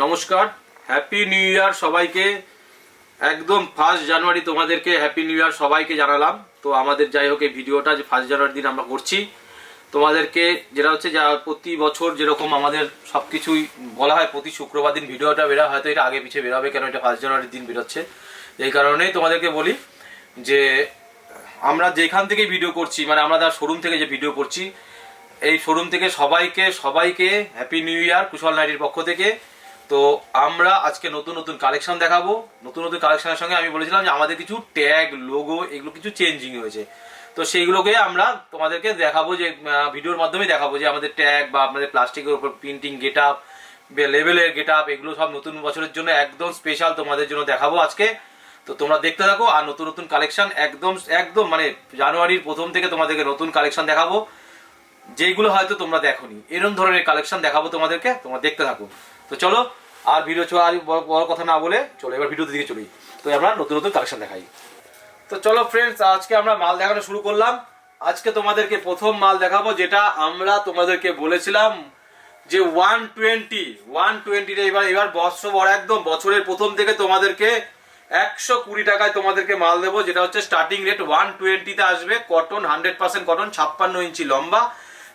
নমস্কার, happy new year সবাইকে। একদম 1 জানুয়ারি তোমাদেরকে হ্যাপি নিউ ইয়ার সবাইকে জানালাম। তো আমাদের যাই হোক এই ভিডিওটা যে 1 জানুয়ারির দিন আমরা করছি তোমাদেরকে, যেটা হচ্ছে যা প্রতি বছর যেরকম আমাদের সব কিছুই বলা হয় প্রতি শুক্রবার দিন ভিডিওটা বেরোয়, হয়তো এটা আগে পিছিয়ে বেরোবে, কেন এটা 1 জানুয়ারির দিন বেরোচ্ছে। এই কারণেই তোমাদেরকে বলি যে আমরা যেখান থেকে ভিডিও করছি, মানে আমরা তার শোরুম থেকে যে ভিডিও করছি, এই শোরুম থেকে সবাইকে হ্যাপি নিউ ইয়ার কুশল নাইটির পক্ষ থেকে। তো আমরা আজকে নতুন নতুন কালেকশন দেখাবো। নতুন নতুন কালেকশনের সঙ্গে আমি বলেছিলাম যে আমাদের কিছু ট্যাগ, লোগো এগুলো কিছু চেঞ্জিং হয়েছে। তো সেইগুলোকে আমরা তোমাদেরকে দেখাবো, যে ভিডিওর মাধ্যমে দেখাবো যে আমাদের ট্যাগ বা আমাদের প্লাস্টিকের উপর প্রিন্টিং গেট আপ, লেভেলের গেট আপ, এগুলো সব নতুন বছরের জন্য একদম স্পেশাল তোমাদের জন্য দেখাবো আজকে। তো তোমরা দেখতে থাকো, আর নতুন নতুন কালেকশন একদম মানে জানুয়ারির প্রথম থেকে তোমাদেরকে নতুন কালেকশন দেখাবো, যেগুলো হয়তো তোমরা দেখোনি। এরকম ধরনের কালেকশন দেখাবো তোমাদেরকে, তোমরা দেখতে থাকো। তো চলো, আর ভিডিও আর বড় কথা না বলে চলো এবার ভিডিওর দিকে চলি। তো আমরা নতুন নতুন কালেকশন দেখাই। তো চলো ফ্রেন্ডস, আজকে আমরা মাল দেখানো শুরু করলাম। আজকে তোমাদেরকে প্রথম মাল দেখাবো, যেটা আমরা তোমাদেরকে বলেছিলাম যে 120 এবার বছর একদম বছরের প্রথম থেকে তোমাদেরকে 120 টাকায় তোমাদেরকে মাল দেবো, যেটা হচ্ছে স্টার্টিং রেট 120-তে আসবে। কটন, 100% কটন, 56 ইঞ্চি লম্বা,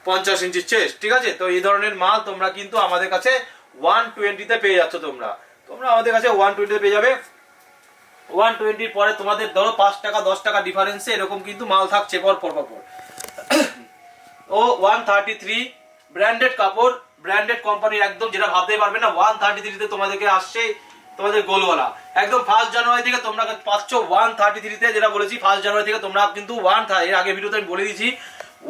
50 ইঞ্চি চেস্ট, ঠিক আছে? তো এই ধরনের মাল তোমরা কিন্তু আমাদের কাছে 120-তে পেয়ে যাচ্ছ। তোমরা আমাদের কাছে 120-তে পেয়ে যাবে। 120 পরে তোমাদের ধরো 5 টাকা 10 টাকা ডিফারেন্সে এরকম কিন্তু মাল থাকছে পর। ও 133 ব্র্যান্ডেড কাপড়, ব্র্যান্ডেড কোম্পানির, একদম যেটা ভাবতে পারবে না। 133-তে তোমাদেরকে আসছে তোমাদের গোলওয়ালা। একদম 1 জানুয়ারি থেকে তোমরা পাচ্ছ 133-তে, যেটা বলেছি 1 জানুয়ারি থেকে তোমরা কিন্তু এর আগে ভিডিওতে আমি বলে দিয়েছি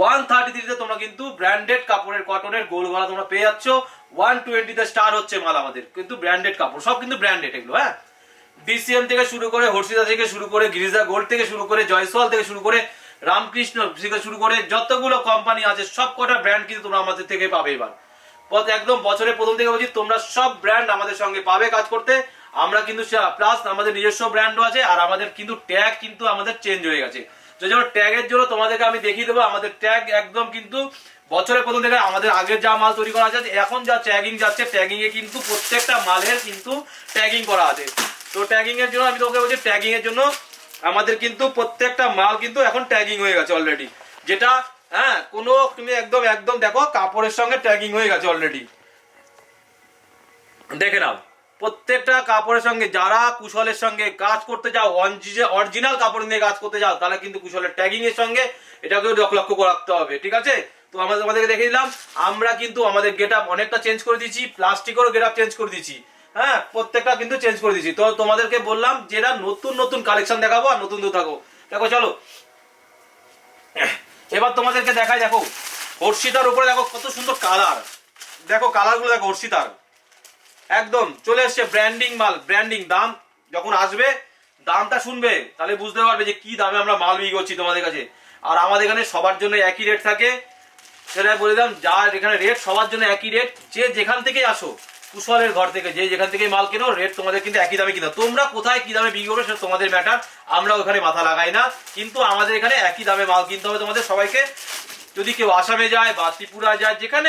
133-তে তোমরা কিন্তু ব্র্যান্ডেড কাপড়ের কটনের গোলওয়ালা তোমরা পেয়ে যাচ্ছ। 120-তে স্টার হচ্ছে মাল আমাদের, কিন্তু ব্র্যান্ডেড কাপড়, সব কিন্তু ব্র্যান্ডেড এগুলো। হ্যাঁ, ডিসিএম থেকে শুরু করে, হর্ষিতা থেকে শুরু করে, গিরিজা গোল্ড থেকে শুরু করে, জয়সওয়াল থেকে শুরু করে, রামকৃষ্ণ থেকে শুরু করে, যতগুলো কোম্পানি আছে সব কটা ব্র্যান্ড কিন্তু তোমরা আমাদের থেকে পাবে। এবার একদম বছরের প্রথম থেকে বলছি, তোমরা সব ব্র্যান্ড আমাদের সঙ্গে পাবে কাজ করতে। আমরা কিন্তু প্লাস আমাদের নিজস্ব ব্র্যান্ডও আছে, আর আমাদের কিন্তু ট্যাগ কিন্তু আমাদের চেঞ্জ হয়ে গেছে। যেমন ট্যাগের জন্য তোমাদেরকে আমি দেখিয়ে দেবো, আমাদের ট্যাগ একদম কিন্তু বছরের প্রথম থেকে আমাদের আগের যা মাল তৈরি করা আছে, এখন যা ট্যাগিং যাচ্ছে, ট্যাগিং এ কিন্তু প্রত্যেকটা মালের কিন্তু ট্যাগিং করা আছে। তো ট্যাগিং এর জন্য আমি তোমাকে বলছি, ট্যাগিং এর জন্য আমাদের কিন্তু প্রত্যেকটা মাল কিন্তু এখন ট্যাগিং হয়ে গেছে অলরেডি, যেটা হ্যাঁ কোনো তুমি একদম দেখো কাপড়ের সঙ্গে ট্যাগিং হয়ে গেছে অলরেডি, দেখে নাও। প্রত্যেকটা কাপড়ের সঙ্গে, যারা কুশলের সঙ্গে কাজ করতে যাও, অরিজিনাল কাপড় নিয়ে কাজ করতে যাও, তাহলে কিন্তু কুশলের ট্যাগিং এর সঙ্গে এটাকেও লক্ষ্য রাখতে হবে, ঠিক আছে? তো আমাদেরকে দেখে দিলাম, আমরা কিন্তু আমাদের গেট আপ অনেকটা চেঞ্জ করে দিয়েছি, প্লাস্টিকেরও গেট আপ চেঞ্জ করে দিয়েছি। হ্যাঁ, প্রত্যেকটা কিন্তু চেঞ্জ করে দিয়েছি। তো তোমাদেরকে বললাম যেটা নতুন কালেকশন দেখাবো, আর নতুন থাকো। দেখো চলো, এবার তোমাদেরকে দেখাই। দেখো হর্ষিতার উপরে দেখো কত সুন্দর কালার, দেখো কালারগুলো দেখো। হর্ষিতার একদম চলে এসছে ব্র্যান্ডিং মাল, ব্র্যান্ডিং। দাম যখন আসবে, দামটা শুনবে, তাহলে বুঝতে পারবে যে কি দামে আমরা মাল বিক্রি করছি তোমাদের কাছে। আর আমাদের এখানে সবার জন্য একই রেট থাকে, সেটা বলে দিলাম। যার এখানে রেট সবার জন্য একই রেট, যে যেখান থেকে আসো, কুশলের ঘর থেকে যে যেখান থেকে মাল কেনো, রেট তোমাদের কিন্তু একই দামে কিনা। তোমরা কোথায় কি দামে বিক্রি করবে সেটা তোমাদের ম্যাটার, আমরা ওখানে মাথা লাগাই না। কিন্তু আমাদের এখানে একই দামে মাল কিনতে হবে তোমাদের সবাইকে। যদি কেউ আসামে যায় বা ত্রিপুরা যায়, যেখানে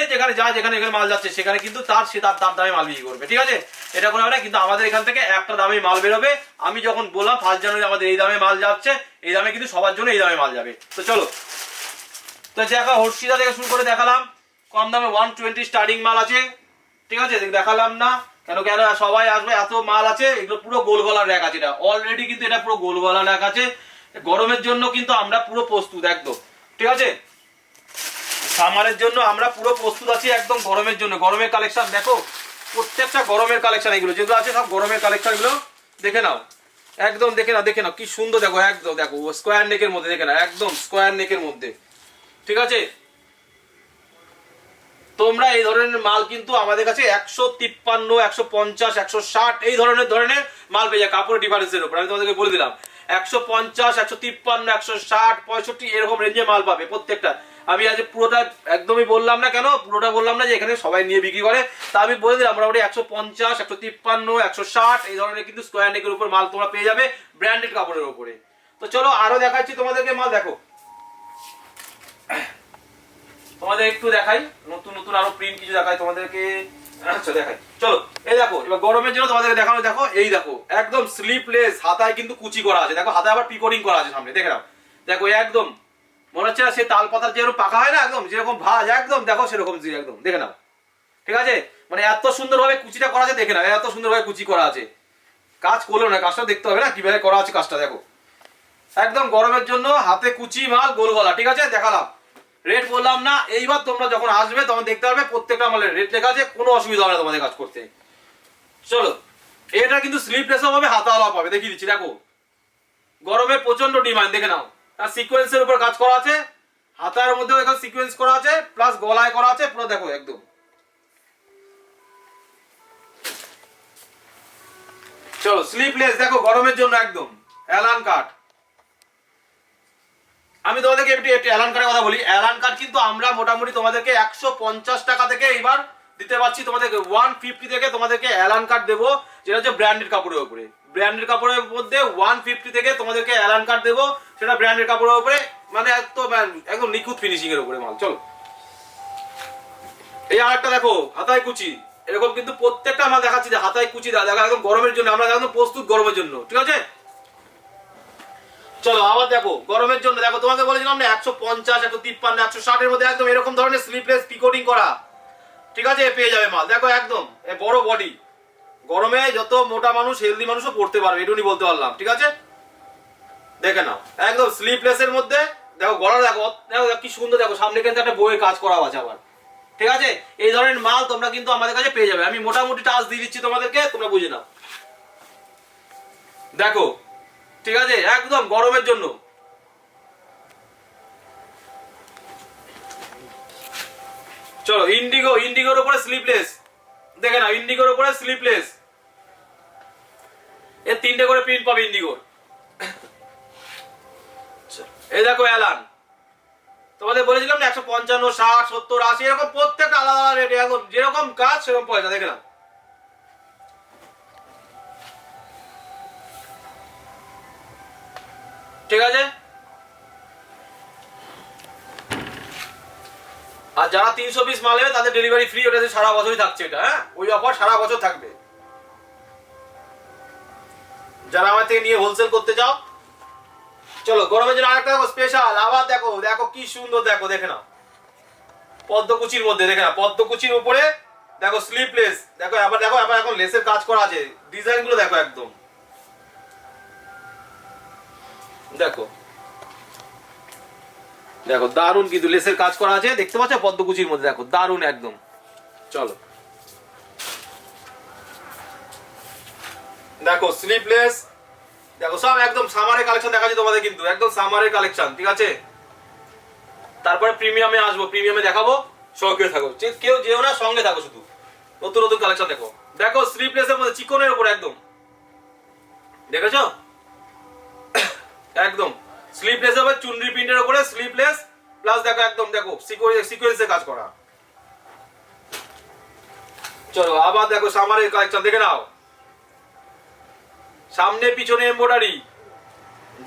যেখানে মাল যাচ্ছে, সেখানে কিন্তু তার দামে মাল বিক্রি করবে, ঠিক আছে? এটা কোনো হবে না, কিন্তু আমাদের এখান থেকে একটা দামে মাল বেরোবে। আমি যখন বললাম 1 জানুয়ারি আমাদের এই দামে মাল যাচ্ছে, এই দামে কিন্তু সবার জন্য এই দামে মাল যাবে। তো চলো, তো দেখা হর্ষিতা থেকে শুরু করে দেখালাম, কম দামে 120 স্টার্টিং মাল আছে, ঠিক আছে? দেখালাম না কেন সবাই আসবে, এত মাল আছে। এগুলো পুরো গোল গলার র্যাক আছে, এটা অলরেডি কিন্তু এটা পুরো গোল গলার র্যাক আছে। গরমের জন্য কিন্তু আমরা পুরো প্রস্তুত একদম, ঠিক আছে? সামারের জন্য আমরা পুরো প্রস্তুত আছি একদম, গরমের জন্য। গরমের কালেকশন দেখো, প্রত্যেকটা গরমের কালেকশন, এগুলো যেগুলো আছে সব গরমের কালেকশন। এগুলো দেখে নাও, একদম দেখে নাও কি সুন্দর। দেখো একদম দেখো স্কোয়ার নেকের মধ্যে, দেখে নাও একদম স্কোয়ার নেকের মধ্যে, ঠিক আছে? তোমরা এই ধরনের মাল কিন্তু আমাদের কাছে 153, 150, 160 এই ধরনের মাল পেয়ে যায় কাপড়ের ডিফারেন্সের উপর। আমি তোমাদেরকে বলে দিলাম 150, 153, 160, 65 এরকম রেঞ্জে মাল পাবে প্রত্যেকটা। আমি আজ পুরোটা একদমই বললাম না, কেন পুরোটা বললাম না, যে এখানে সবাই নিয়ে বিক্রি করে। তা আমি বলে দিলাম মোটামুটি 150, 153, 160 এই ধরনের কিন্তু স্কোয়ার নেকের উপর মাল তোমরা পেয়ে যাবে ব্র্যান্ডেড কাপড়ের উপরে। তো চলো আরো দেখাচ্ছি তোমাদেরকে মাল। দেখো তোমাদের একটু দেখাই, নতুন আরো প্রিন্ট কিছু দেখাই তোমাদেরকে। আচ্ছা দেখাই, চলো। এই দেখো এবার গরমের জন্য তোমাদেরকে দেখানো, দেখো এই দেখো একদম স্লিপলেস, হাতায় কিন্তু কুচি করা আছে, দেখো হাতায় আবার পিকোরিং করা আছে সামনে, দেখে নাও। দেখো একদম মনে হচ্ছে সে তাল পাতার যেরকম পাকা হয় না, একদম যেরকম ভাজ একদম দেখো সেরকম একদম, দেখে নাও। ঠিক আছে, মানে এত সুন্দরভাবে কুচিটা করা আছে, দেখে নাও এত সুন্দরভাবে কুচি করা আছে। কাজ করলো না, কাজটা দেখতে হবে না কিভাবে করা আছে কাজটা, দেখো একদম গরমের জন্য হাতে কুচি মাল, গোল গলা। ঠিক আছে, দেখালাম, রেট বললাম না। এইবার তোমরা যখন আসবে তখন দেখতে পারবে প্রত্যেকটা মালের রেট লেখা আছে, কোনো অসুবিধা হবে না তোমাদের কাজ করতে। চলো, এটা কিন্তু স্লিপলেসও পাবে, হাতাওয়ালাও পাবে, দেখিয়ে দিচ্ছি। দেখো গরমের প্রচন্ড ডিমান্ড, দেখে নাও। আর সিকোয়েন্সের উপর কাজ করা আছে, হাতার মধ্যেও এখানে সিকোয়েন্স করা আছে, প্লাস গলায় করা আছে পুরো, দেখো একদম। চলো স্লিপলেস দেখো গরমের জন্য একদম অ্যালান কাট। আমি তোমাদেরকে একটু অ্যালান কাটের কথা বলি। অ্যালান কাট কিন্তু আমরা মোটামুটি তোমাদেরকে 150 টাকা থেকে এইবার দিতে পারছি তোমাদেরকে, 150 থেকে তোমাদেরকে অ্যালান কাট দেবো, যেটা হচ্ছে ব্র্যান্ডেড কাপড়ের উপরে। ব্র্যান্ডেড কাপড়ের মধ্যে 150 থেকে তোমাদেরকে অ্যালান কাট দেবো, সেটা ব্র্যান্ডেড কাপড়ের উপরে, মানে একদম নিখুঁত ফিনিশিং এর উপরে মাল। চলো এই আরেকটা দেখো হাতায় কুচি, এরকম কিন্তু প্রত্যেকটা মাল দেখাচ্ছি যে হাতায় কুচি দেওয়া, দেখো একদম গরমের জন্য, আমরা একদম প্রস্তুত গরমের জন্য। ঠিক আছে, চলো আবার দেখো গরমের জন্য, দেখো তোমাকে বলেছিলাম না 150, 153, 160 এর মধ্যে একদম এরকম ধরনের স্লিপলেস পিকোটিং করা। ঠিক আছে, পেয়ে যাবে মাল, দেখো একদম বড় বডি, গরমে যত মোটা মানুষ হেলদি মানুষও পড়তে পারবে, এটুকুনি বলতে পারলাম। ঠিক আছে, দেখে নাও একদম স্লিপলেস এর মধ্যে, দেখো গলা দেখো, দেখো কি সুন্দর, দেখো সামনে কিন্তু একটা বইয়ের কাজ করা আছে আবার। ঠিক আছে, এই ধরনের মাল তোমরা কিন্তু আমাদের কাছে পেয়ে যাবে। আমি মোটামুটি টাচ দিয়ে দিচ্ছি তোমাদেরকে, তোমরা বুঝে নাও। দেখো ঠিক আছে, একদম গরমের জন্য। চলো ইন্ডিগো, ইন্ডিগোর উপরে স্লিপলেস, দেখে নাও ইন্ডিগোর উপরে স্লিপলেস, এর 3টে করে প্রিন্ট পাবে ইন্ডিগোর। এই দেখো অ্যালান, তোমাদের বলেছিলাম না 155, 60, 70, 80 এরকম প্রত্যেকটা আলাদা আলাদা রেট, একদম যেরকম কাজ সেরকম পয়সা, দেখে নাও। ঠিক আছে, আর যারা 300 পিস মাল নেবে তাদের ডেলিভারি ফ্রি, ওটা সারা বছরই থাকছে এটা। হ্যাঁ, ওই অফার সারা বছর থাকবে। যারা আমার থেকে নিয়ে হোলসেল করতে চাও, চলো গরমের জন্য আরেকটা দেখো স্পেশাল, আবার দেখো, দেখো কি সুন্দর, দেখো দেখে নাও পদ্মকুচির মধ্যে, দেখে নাও পদ্মকুচির উপরে দেখো স্লিপলেস, দেখো আবার দেখো আবার এখন লেসের কাজ করা আছে, ডিজাইন গুলো দেখো একদম, দেখো দেখো দারুন কিন্তু লেসের কাজ করা আছে, দেখতে পাচ্ছ পদ্মকুচির মধ্যে, দেখো দারুন একদম। চলো দেখো স্লিপলেস, দেখো সব একদম সামারের কালেকশন দেখাচ্ছি তোমাদের, কিন্তু একদম সামারের কালেকশন। ঠিক আছে, তারপরে প্রিমিয়ামে আসবো, প্রিমিয়ামে দেখাবো, সঙ্গে থাকো, কেউ যেও না, সঙ্গে থাকো শুধু, নতুন নতুন কালেকশন দেখো। দেখো স্লিপলেসের মধ্যে চিকনের উপর একদম, দেখেছো একদম স্লিপলেস হবে, চুনরি প্রিন্টের উপরে স্লিপলেস, প্লাস দেখো একদম দেখো সিকোয়েন্সে কাজ করা। চলো আবার দেখো সামারের কালেকশন দেখে নাও, সামনে পিছনে এমব্রয়ডারি,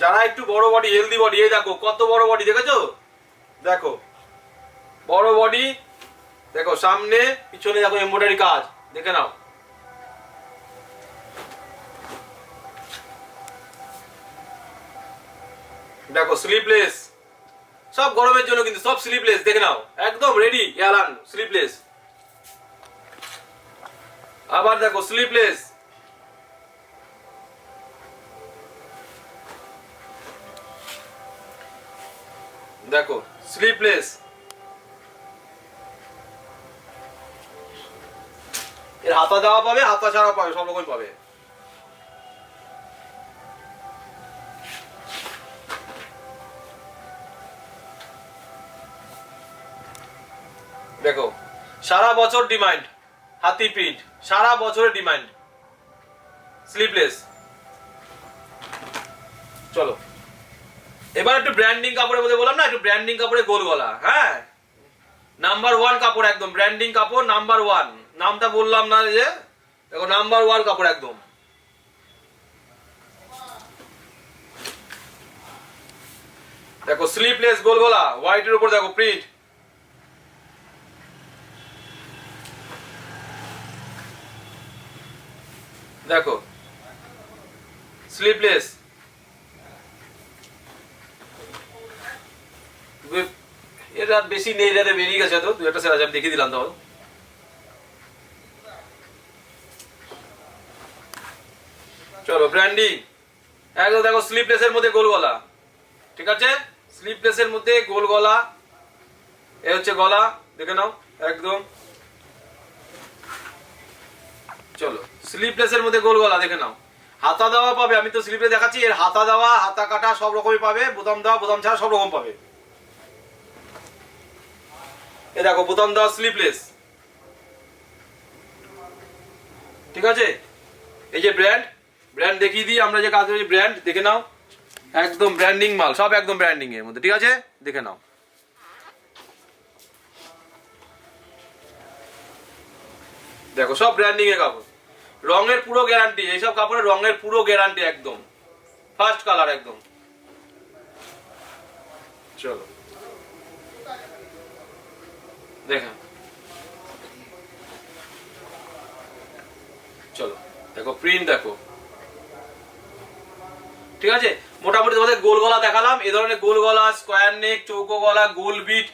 যারা একটু বড় বডি হেলদি বডি, এই দেখো কত বড় বডি, দেখেছো দেখো বড় বডি, দেখো সামনে পিছনে দেখো এমব্রয়ডারি কাজ, দেখে নাও। দেখো স্লিপলেস, সব গরমের জন্য কিন্তু সব স্লিপলেস, দেখে নাও একদম রেডি অ্যালান স্লিপলেস। আবার দেখো স্লিপলেস, দেখো স্লিপলেস, এর হাতা দেওয়া পাবে, হাতা ছাড়া পাবে, সব রকম পাবে। দেখো সারা বছর ডিমান্ড, হাতি প্রিন্ট, সারা বছরের ডিমান্ড স্লিপলেস। চলো এবার একটু ব্র্যান্ডিং কাপড়ের মধ্যে বললাম না, একটু ব্র্যান্ডিং কাপড়ে গোল গলা। হ্যাঁ, নাম্বার 1 কাপড়, একদম ব্র্যান্ডিং কাপড় নাম্বার 1, নামটা বললাম না যে, দেখো নাম্বার 1 কাপড় একদম। দেখো স্লিপলেস গোল গলা, হোয়াইটের উপর দেখো প্রিন্ট, দেখো স্লিপলেস, এর আর বেশি নেই, এটাতে বেরিয়ে গেছে তো দু একটা সেরা আমি দেখিয়ে দিলাম। তো চলো ব্র্যান্ডিং একদম দেখো, স্লিপলেসের মধ্যে গোল গলা, ঠিক আছে, স্লিপলেসের মধ্যে গোল গলা, এ হচ্ছে গলা, দেখে নাও একদম। চলো স্লিপলেসের মধ্যে গোল গলা দেখে নাও, হাতা দেওয়া পাবে, আমি তো স্লিপে দেখাচ্ছি, এর হাতা দেওয়া হাতা কাটা সব রকমই পাবে, বোতাম দেওয়া বোতাম ছাড়া সব রকম পাবে। এ দেখো বোতাম দেওয়া স্লিপলেস, ঠিক আছে। এই যে ব্র্যান্ড, ব্র্যান্ড দেখিয়ে দিই আমরা যে কাজ করি, ব্র্যান্ড দেখে নাও একদম ব্র্যান্ডিং মাল, সব একদম ব্র্যান্ডিং এর মধ্যে, ঠিক আছে, দেখে নাও। দেখো সব ব্র্যান্ডিং এর কাপড়, রঙের পুরো গ্যারান্টি, এইসব কাপড়ের রঙের পুরো গ্যারান্টি একদম ফার্স্ট কালার একদম। চলো দেখেন, চলো দেখো প্রিন্ট দেখো, ঠিক আছে। মোটামুটি তোমাদের গোল গলা দেখালাম, এই ধরনের গোল গলা, স্কোয়ার নেক, চৌকো গলা, গোল বিট,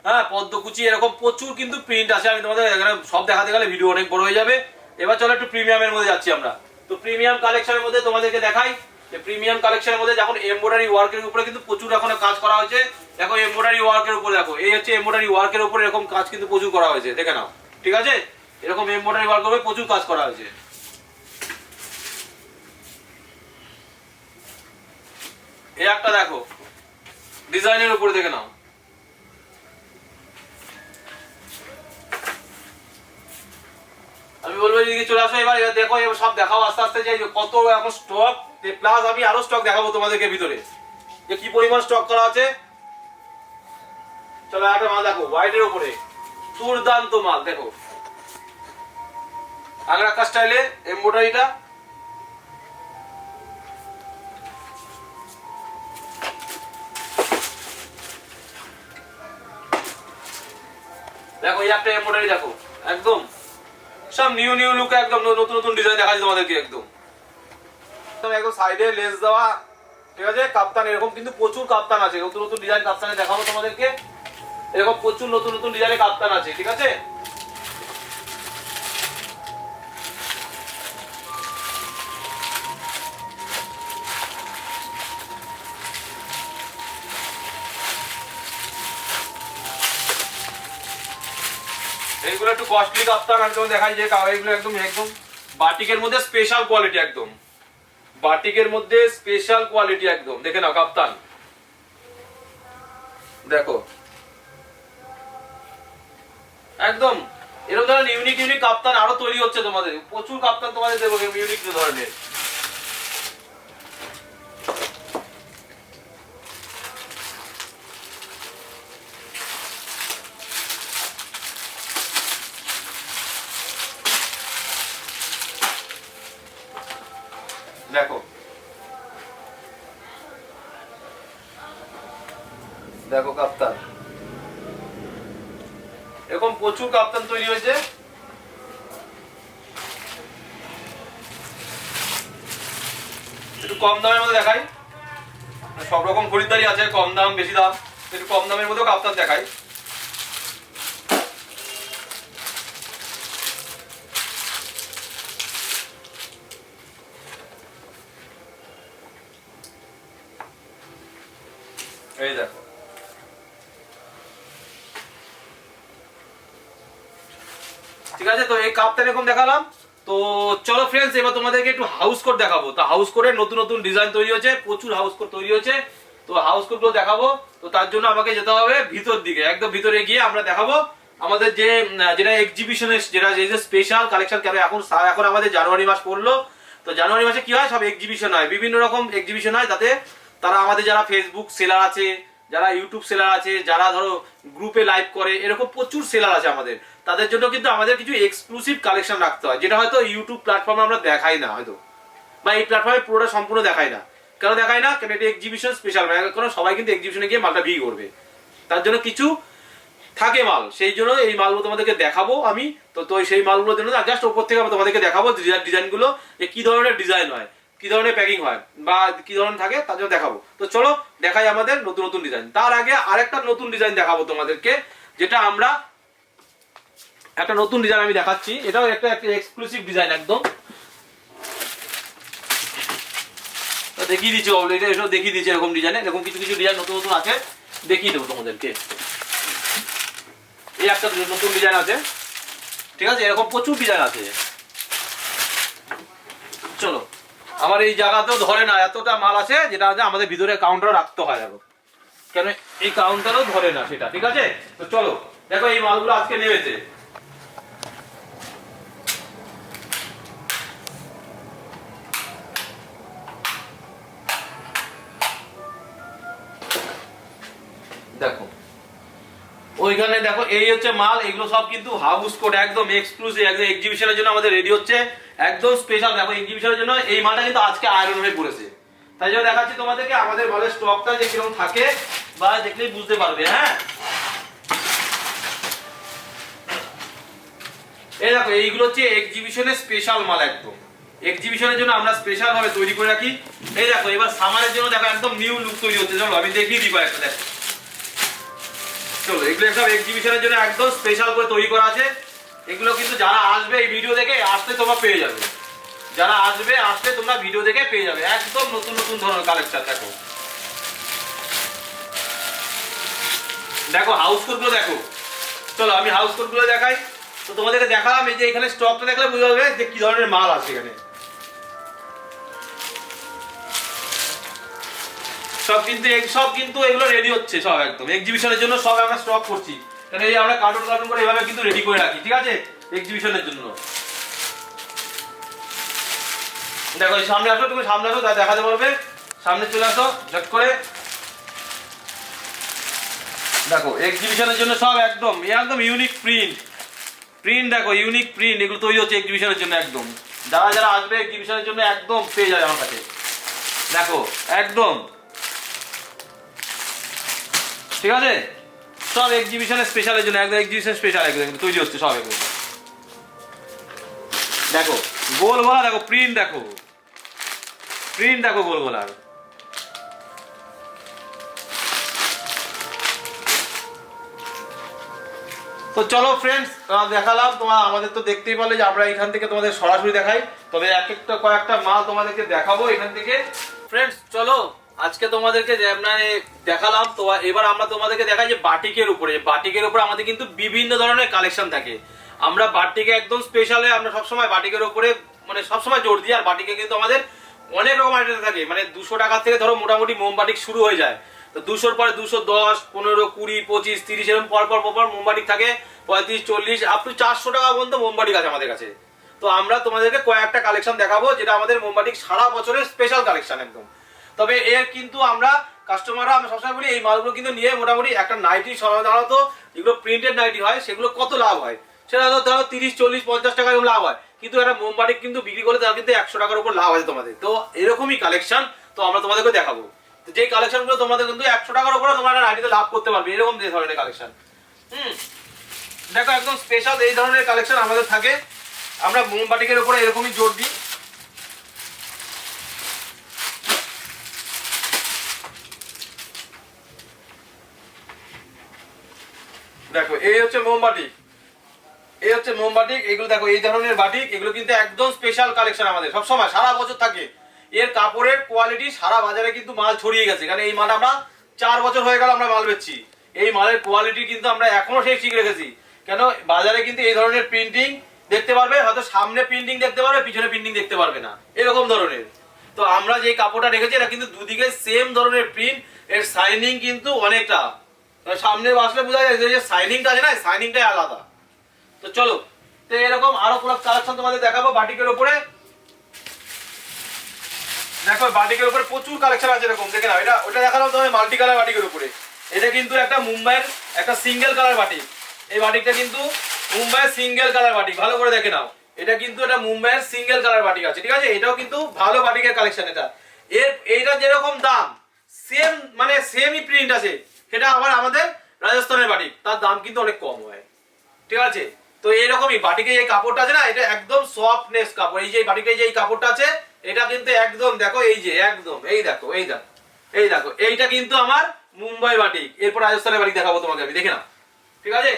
হ্যাঁ পদ্মকুচি, এরকম প্রচুর কিন্তু প্রিন্ট আছে। আমি তোমাদের এখানে সব দেখাতে গেলে ভিডিও অনেক বড় হয়ে যাবে। এবার চলো একটু প্রিমিয়ামের মধ্যে যাচ্ছি আমরা। তো প্রিমিয়াম কালেকশনের মধ্যে তোমাদেরকে দেখাই, যে প্রিমিয়াম কালেকশনের মধ্যে যখন এমব্রয়ডারি ওয়ার্কের উপরে কিন্তু প্রচুর এখন কাজ করা হয়েছে। দেখো এমব্রয়ডারি ওয়ার্কের উপরে, দেখো এই হচ্ছে এমব্রয়ডারি ওয়ার্কের উপরে, এরকম কাজ কিন্তু প্রচুর করা হয়েছে, দেখে নাও, ঠিক আছে। এরকম এমব্রয়ডারি ওয়ার্কের উপরে প্রচুর কাজ করা হয়েছে। এই একটা দেখো ডিজাইনের উপরে, দেখে নাও, আমি বলবো এদিকে চলে আসো। এবার দেখো এবার সব দেখাও আস্তে আস্তে, যে কত এখন স্টক, প্লাস আমি আরো স্টক দেখাবো তোমাদেরকে ভিতরে, যে কি পরিমাণ স্টক করা আছে। চলো একটা মাল দেখো হোয়াইটের উপরে, দুর্দান্ত মাল দেখো, আগ্রাকা স্টাইলে এমব্রয়ডারিটা, দেখো এই একটা এমব্রয়ডারি দেখো, একদম সব নিউ নিউ লুক, একদম নতুন নতুন ডিজাইন দেখাচ্ছি তোমাদেরকে একদম। একদম সাইডে লেস দেওয়া, ঠিক আছে, কাপ্তান, এরকম কিন্তু প্রচুর কাপ্তান আছে, নতুন নতুন ডিজাইন কাপ্তানে দেখাবো তোমাদেরকে, এরকম প্রচুর নতুন নতুন ডিজাইনের কাপ্তান আছে, ঠিক আছে। এইগুলো একটু কস্টলি কাপ্তান, আমি তোমাকে দেখাই যে এইগুলো একদম একদম বাটিকের মধ্যে স্পেশাল কোয়ালিটি, একদম বাটিকের মধ্যে স্পেশাল কোয়ালিটি একদম, দেখে নাও কাপ্তান, দেখো একদম এরকম ধরনের ইউনিক ইউনিক কাপ্তান আরো তৈরি হচ্ছে তোমাদের, প্রচুর কাপ্তান তোমাদের দেবো ইউনিক ধরনের। দেখো দেখো কাপ্তান, এরকম প্রচুর কাপ্তান তৈরি হয়েছে। একটু কম দামের মধ্যে দেখাই, সব রকম খরিদ্দারি আছে, কম দাম বেশি দাম, একটু কম দামের মধ্যেও কাপ্তান দেখাই। এই দেখো ঠিক আছে, তো এই কাপটা এরকম দেখালাম। তো চলো ফ্রেন্ডস, এবার তোমাদেরকে একটু হাউস কোট দেখাবো। তো হাউস কোটের নতুন নতুন ডিজাইন তৈরি হয়েছে, প্রচুর হাউস কোট তৈরি হয়েছে, তো হাউস কোট গুলো দেখাবো। তো তার জন্য আমাকে যেতে হবে ভিতর দিকে, একদম ভিতরে গিয়ে আমরা দেখাবো আমাদের যে যেটা এক্সিবিশনের যেটা যে স্পেশাল কালেকশন। কেন এখন এখন আমাদের জানুয়ারি মাস পড়লো, তো জানুয়ারি মাসে কি হয়, সব এক্সিবিশন হয়, বিভিন্ন রকম এক্সিবিশন হয়। তাতে তারা আমাদের যারা ফেসবুক সেলার আছে, যারা ইউটিউব সেলার আছে, যারা ধরো গ্রুপে লাইভ করে, এরকম প্রচুর সেলার আছে আমাদের, তাদের জন্য কিন্তু আমাদের কিছু এক্সক্লুসিভ কালেকশন রাখতে হয়, যেটা হয়তো ইউটিউব প্ল্যাটফর্মে আমরা দেখাই না হয়তো, বা এই প্ল্যাটফর্মে পুরোটা সম্পূর্ণ দেখাই না। কেন দেখাই না? কেন এটা এক্সিবিশন স্পেশাল, কারণ সবাই কিন্তু এক্সিবিশনে গিয়ে মালটা বিক্রি করবে, তার জন্য কিছু থাকে মাল, সেই জন্য এই মালগুলো তোমাদেরকে দেখাবো আমি। তো তো সেই মালগুলোর জন্য জাস্ট ওপর থেকে আমি তোমাদেরকে দেখাবো ডিজাইনগুলো, যে কি ধরনের ডিজাইন হয়, কি ধরনের প্যাকিং হয় বা কি ধরনের থাকে তার জন্য দেখাবো। তো চলো দেখাই আমাদের নতুন নতুন ডিজাইন। তার আগে আরেকটা নতুন ডিজাইন দেখাবো তোমাদেরকে, যেটা আমরা একটা নতুন ডিজাইন আমি দেখাচ্ছি। এটাও একটা এক্সক্লুসিভ ডিজাইন একদম, দেখিয়ে দিচ্ছি অলরেডি, এসব দেখিয়ে দিচ্ছি। এরকম ডিজাইন, এরকম কিছু কিছু ডিজাইন নতুন নতুন আছে, দেখিয়ে দেবো তোমাদেরকে। এই একটা নতুন ডিজাইন আছে, ঠিক আছে, এরকম প্রচুর ডিজাইন আছে। চলো, আমার এই জায়গাতেও ধরে না, এতটা মাল আছে, যেটা আছে আমাদের ভিতরে কাউন্টারও রাখতে হয় দেখো, কেন এই কাউন্টারও ধরে না সেটা, ঠিক আছে। তো চলো দেখো এই মালগুলো আজকে নেমেছে। দেখো ওইখানে দেখো এই হচ্ছে মাল, এগুলো সব কিন্তু হাউস কোড একদম এক্সক্লুসিভ, একদম এক্সিবিশনের জন্য আমাদের রেডি হচ্ছে, একদম স্পেশাল। দেখো এক্সিবিশনের জন্য এই মালটা কিন্তু আজকে আয়রন হয়ে পড়েছে, তাই জন্য দেখাচ্ছি তোমাদেরকে আমাদের মালের স্টকটা যে কিরকম থাকে, বা দেখলেই বুঝতে পারবে। হ্যাঁ, এই দেখো এইগুলো হচ্ছে এক্সিবিশনের স্পেশাল মাল, একদম এক্সিবিশনের জন্য আমরা স্পেশাল ভাবে তৈরি করে রাখি। এই দেখো এবার সামারের জন্য দেখো একদম নিউ লুক তৈরি হচ্ছে, চলো আমি দেখিয়ে দিব একটা। দেখো চলো, এগুলো সব এক্সিবিশনের জন্য একদম স্পেশাল করে তৈরি করা আছে। এগুলো কিন্তু যারা আসবে এই ভিডিও দেখে আসতে তোমরা পেয়ে যাবে, যারা আসবে আসতে তোমরা ভিডিও দেখে পেয়ে যাবে, একদম নতুন নতুন ধরনের কালেকশন। দেখো দেখো হাউস কোড গুলো দেখো, চলো আমি হাউস কোড গুলো দেখাই। তো তোমাদেরকে দেখালাম, এই যে এখানে স্টকটা দেখলে বুঝতে পারবে যে কি ধরনের মাল আছে এখানে। সব কিন্তু এগুলো রেডি হচ্ছে সব একদম এক্সিবিশনের জন্য, সব আমরা স্টক করছি, কারণ এই আমরা কার্টুন কার্টুন করে এভাবে কিন্তু রেডি করে রাখি, ঠিক আছে, এক্সিবিশনের জন্য। দেখো এই সামনে আসো, তুমি সামনে আসো, তা দেখাতে পারবে, সামনে চলে আসো ঝট করে। দেখো এক্সিবিশনের জন্য সব একদম একদম ইউনিক প্রিন্ট, দেখো ইউনিক প্রিন্ট, এগুলো তৈরি হচ্ছে এক্সিবিশনের জন্য একদম। যারা যারা আসবে এক্সিবিশনের জন্য একদম পেয়ে যাবে আমার কাছে। দেখো একদম ঠিক আছে, সব এক্সিবিশনের স্পেশালের জন্য একদম এক্সিবিশন স্পেশাল একদম তৈরি হচ্ছে সব একদম। দেখো গোল গলা, দেখো প্রিন্ট, দেখো প্রিন্ট, দেখো গোল গলার। তো চলো ফ্রেন্ডস, দেখালাম তোমার, আমাদের তো দেখতেই পারলে যে আমরা এখান থেকে তোমাদের সরাসরি দেখাই, তবে এক একটা কয়েকটা মাল তোমাদেরকে দেখাবো এখান থেকে। ফ্রেন্ডস চলো আজকে তোমাদেরকে দেখালাম, তো এবার আমরা তোমাদেরকে দেখাই যে বাটিকের উপরে, বাটিকের উপরে আমাদের কিন্তু বিভিন্ন ধরনের কালেকশন থাকে। আমরা বাটিকে একদম স্পেশালে আমরা সবসময় বাটিকের উপরে মানে সবসময় জোর দিই। আর বাটিকে কিন্তু আমাদের অনেক রকম আইটেম থাকে, মানে 200 টাকা থেকে ধরো মোটামুটি মোমবাটিক শুরু হয়ে যায়। তো 200-র পরে 210, 15, 20, 25, 30 এরকম পর মোমবাটিক থাকে, 35, 40 আপ টু 400 টাকা পর্যন্ত মোমবাটিক আছে আমাদের কাছে। তো আমরা তোমাদেরকে কয়েকটা কালেকশন দেখাবো, যেটা আমাদের মোমবাটিক সারা বছরের স্পেশাল কালেকশন একদম। তবে এর কিন্তু আমরা কাস্টমাররা আমরা সবসময় বলি এই মালগুলো কিন্তু নিয়ে মোটামুটি একটা নাইটি সাধারণত যেগুলো প্রিন্টেড নাইটি হয় সেগুলো কত লাভ হয়, সেটা ধরো 30, 40, 50 টাকা এরকম লাভ হয়, কিন্তু একটা মোমবাটিক কিন্তু বিক্রি করলে তার কিন্তু 100 টাকার উপর লাভ আছে তোমাদের। তো এরকমই কালেকশন তো আমরা তোমাদেরকে দেখাবো, যে কালেকশন গুলো তোমাদের কিন্তু 100 টাকার উপরে তোমরা নাইটিতে লাভ করতে পারবে, এরকম যে ধরনের কালেকশন। দেখো একদম স্পেশাল এই ধরনের কালেকশন আমাদের থাকে, আমরা মোমবাটিকের উপরে এরকমই জোর দিই। দেখো এই হচ্ছে মোমবাটিক, এই হচ্ছে মোমবাটিক, এগুলো দেখো এই ধরনের বাটিক, এগুলো কিন্তু একদম স্পেশাল কালেকশন আমাদের সবসময় সারা বছর থাকে। এর কাপড়ের কোয়ালিটি সারা বাজারে কিন্তু মাল ছড়িয়ে গেছে, কারণ এই মাল আমরা 4 বছর হয়ে গেল আমরা মাল বেচছি। এই মালের কোয়ালিটি কিন্তু আমরা এখনো সেই ঠিক রেখেছি, কেন বাজারে কিন্তু এই ধরনের প্রিন্টিং দেখতে পারবে, হয়তো সামনে প্রিন্টিং দেখতে পারবে, পিছনে প্রিন্টিং দেখতে পারবে না, এরকম ধরনের। তো আমরা যে কাপড়টা রেখেছি এটা কিন্তু দুদিকে সেম ধরনের প্রিন্ট, এর শাইনিং কিন্তু অনেকটা, সামনে আসলে বোঝা যায় যে শাইনিংটা আছে না, শাইনিংটাই আলাদা। তো চলো, তো এরকম আরো পুরো কালেকশন তোমাদের দেখাবো বাটিকের উপরে। দেখো বাটিকের উপরে প্রচুর কালেকশন আছে, এরকম দেখে নাও। এটা ওটা দেখালাম তোমাদের মাল্টি কালার বাটিকের উপরে, এটা কিন্তু একটা মুম্বাইয়ের একটা সিঙ্গেল কালার বাটিক। এই বাটিকটা কিন্তু মুম্বাইয়ের সিঙ্গেল কালার বাটিক, ভালো করে দেখে নাও। এটা কিন্তু একটা মুম্বাইয়ের সিঙ্গেল কালার বাটিক আছে, ঠিক আছে, এটাও কিন্তু ভালো বাটিকের কালেকশন। এটা এইটা যেরকম দাম সেম মানে সেমই প্রিন্ট আছে, সেটা আবার আমাদের রাজস্থানের বাটিক, তার দাম কিন্তু অনেক কম হয়, ঠিক আছে। তো এইরকমই বাটিকে এই কাপড়টা আছে না, এটা একদম সফটনেস কাপড়। এই যে বাটিকে যে এই কাপড়টা আছে, এটা কিন্তু একদম দেখো, এই যে একদম এই দেখো, এই দেখো, এই দেখো, এইটা কিন্তু আমার মুম্বাই বাটিক। এরপর রাজস্থানের বাটিক দেখাবো তোমাকে আমি, দেখে নাও, ঠিক আছে।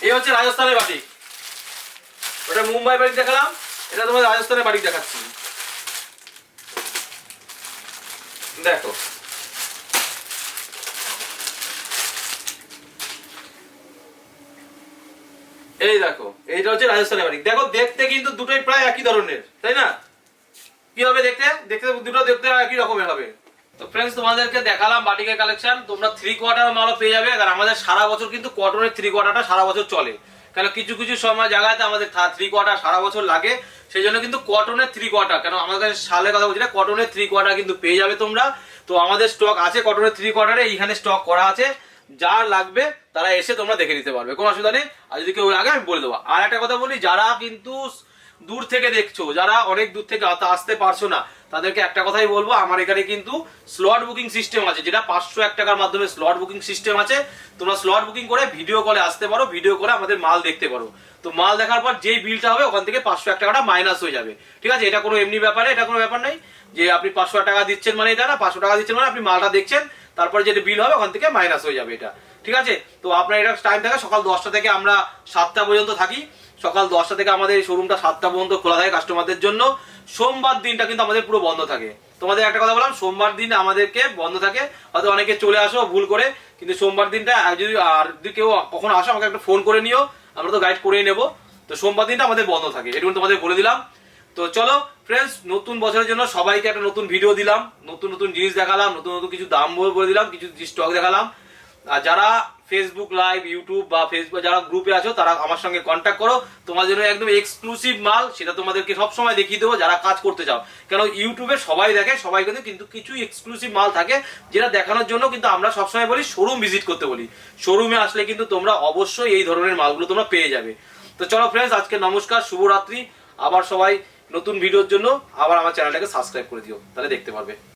এই হচ্ছে রাজস্থানের বাটিক, ওটা মুম্বাই বাটিক দেখালাম, এটা তোমার রাজস্থানের বাটিক দেখাচ্ছি। দেখো এই দেখো, এইটা হচ্ছে রাজস্থানের বাটিক। দেখো দেখতে কিন্তু দুটোই প্রায় একই ধরনের, তাই না? কি হবে দেখতে, দেখতে দুটো দেখতে একই রকমের হবে। তো ফ্রেন্ডস, তোমাদেরকে দেখালাম বাটিকের কালেকশন। তোমরা 3/4 মালও পেয়ে যাবে। আর আমাদের সারা বছর কিন্তু কটনের 3/4টা সারা বছর চলে, কেন কিছু কিছু সময় জায়গাতে আমাদের 3/4 সারা বছর লাগে, সেই জন্য কিন্তু কটনের 3/4, কেন আমাদের কাছে সালের কথা বলছি না, কটনের 3/4 কিন্তু পেয়ে যাবে তোমরা। তো আমাদের স্টক আছে কটনের 3/4, এইখানে স্টক করা আছে, যার লাগবে তারা এসে তোমরা দেখে নিতে পারবে, কোনো অসুবিধা নেই। আর যদি কেউ আগে আমি বলে দেবো। আর একটা কথা বলি, যারা কিন্তু দূর থেকে দেখছো, যারা অনেক দূর থেকে আসতে পারছো না, তাদেরকে একটা কথাই বলবো, আমার এখানে কিন্তু স্লট বুকিং সিস্টেম আছে, যেটা 501 টাকার মাধ্যমে স্লট বুকিং সিস্টেম আছে। তোমরা স্লট বুকিং করে ভিডিও কলে আসতে পারো, ভিডিও কলে আমাদের মাল দেখতে পারো। তো মাল দেখার পর যেই বিলটা হবে ওখান থেকে 501 টাকাটা মাইনাস হয়ে যাবে, ঠিক আছে। এটা কোনো এমনি ব্যাপারে, এটা কোনো ব্যাপার নেই যে আপনি 500 টাকা দিচ্ছেন মানে এটা না, 500 টাকা দিচ্ছেন মানে আপনি মালটা দেখছেন, তারপরে যেটা বিল হবে ওখান থেকে মাইনাস হয়ে যাবে, এটা ঠিক আছে। তো আপনার এটা টাইম থাকে সকাল 10টা থেকে আমরা 7টা পর্যন্ত থাকি। সকাল 10টা থেকে আমাদের এই শোরুমটা 7টা পর্যন্ত খোলা থাকে কাস্টমারদের জন্য। সোমবার দিনটা কিন্তু আমাদের পুরো বন্ধ থাকে। তোমাদের একটা কথা বললাম, সোমবার দিন আমাদেরকে বন্ধ থাকে। হয়তো অনেকে চলে আসো ভুল করে, কিন্তু সোমবার দিনটা যদি কেউ কখনো আসো আমাকে একটা ফোন করে নিও, আমরা তো গাইড করেই নেবো। তো সোমবার দিনটা আমাদের বন্ধ থাকে, এটুকু তোমাদের বলে দিলাম। তো চলো ফ্রেন্ডস, নতুন বছরের জন্য সবাইকে একটা নতুন ভিডিও দিলাম, নতুন নতুন জিনিস দেখালাম, নতুন নতুন কিছু দাম বলে দিলাম, কিছু স্টক দেখালাম। আর যারা ফেসবুক লাইভ, ইউটিউব বা ফেসবুক যারা গ্রুপে আছো, তারা আমার সঙ্গে কন্ট্যাক্ট করো, তোমার জন্য একদম এক্সক্লুসিভ মাল, সেটা তোমাদেরকে সবসময় দেখিয়ে দেবো যারা কাজ করতে চাও। কেন ইউটিউবে সবাই দেখে, সবাই কিন্তু কিছু এক্সক্লুসিভ মাল থাকে যেটা দেখানোর জন্য কিন্তু আমরা সবসময় বলি শোরুম ভিজিট করতে বলি। শোরুমে আসলে কিন্তু তোমরা অবশ্যই এই ধরনের মালগুলো তোমরা পেয়ে যাবে। তো চলো ফ্রেন্ডস, আজকে নমস্কার, শুভরাত্রি। আবার সবাই নতুন ভিডিওর জন্য আবার আমার চ্যানেলটাকে সাবস্ক্রাইব করে দিও, তাহলে দেখতে পারবে।